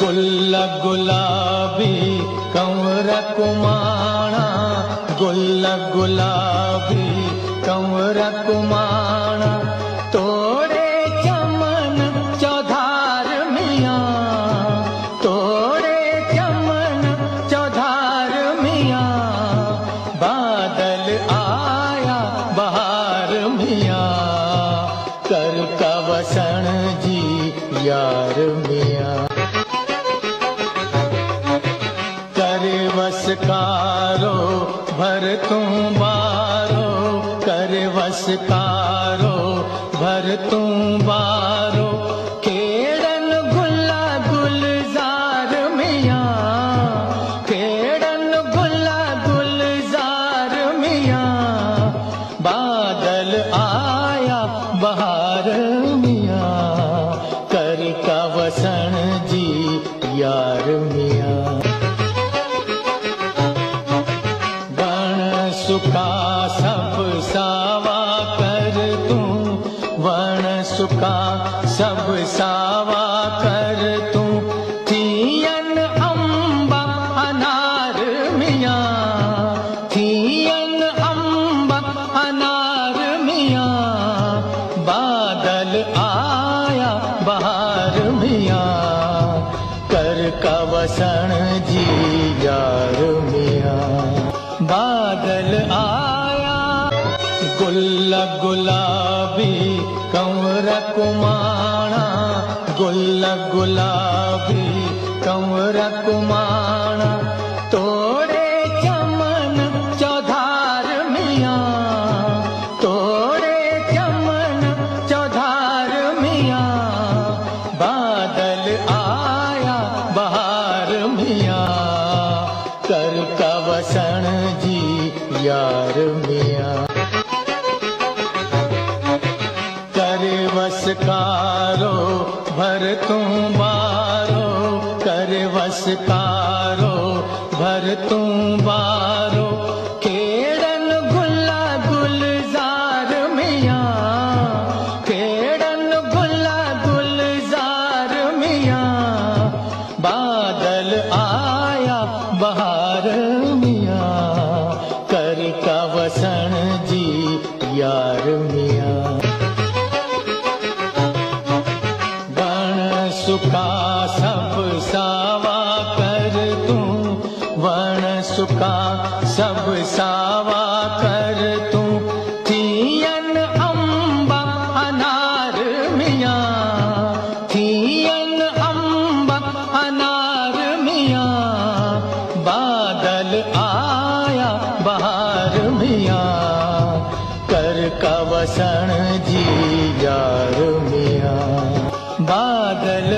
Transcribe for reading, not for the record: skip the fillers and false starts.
गुल गुलाबी कंवर कुमाणा, गुल गुलाबी कंवर कुमाणा, तोड़े चमन चौधार मियाँ, तोड़े चमन चौधार मियाँ, बादल आया बहार मियाँ, कर कवसन जी यार मियाँ। करे वसकारो भर तू बारो, करे वसकारो भर तू बारो, केड़न गुला गुलजार मियाँ, केड़न गुला गुलजार मियाँ, बादल आया बहार मियाँ, कर कवसन जी यार मियाँ। सुखा सब सावा कर तू, वण सुखा सब सावा कर तू, थियन अम्बा अनार मियाँ, थियन अम्बा अनार मियाँ, बादल आया बहार मियाँ, कर कवसन जी यार मियाँ। बादल आया गुल गुलाबी कंवर कुमाणा, गुल गुलाबी कंवर कुमाणा, तोड़े चमन चौधार मियाँ, तोड़े चमन चौधार मियाँ, बादल आया बहार मियाँ, कर कवसन जी यार मियाँ। करे वसकारो भर तू बारो, करे वसकारो भर तू बारो, केड़न गुला गुलजार मियाँ, केड़न गुला गुलजार मियाँ, बादल आया बहार मियाँ, कर कवसन जी यार मियाँ। वण सुखा सब सावा कर तू, वण सुखा सब सावा कर तू, थियन अम्बा अनार मियाँ, थियन अम्बा अनार मियाँ, बादल आया बहार मियाँ, कर कवसन जी यार मियाँ। बादल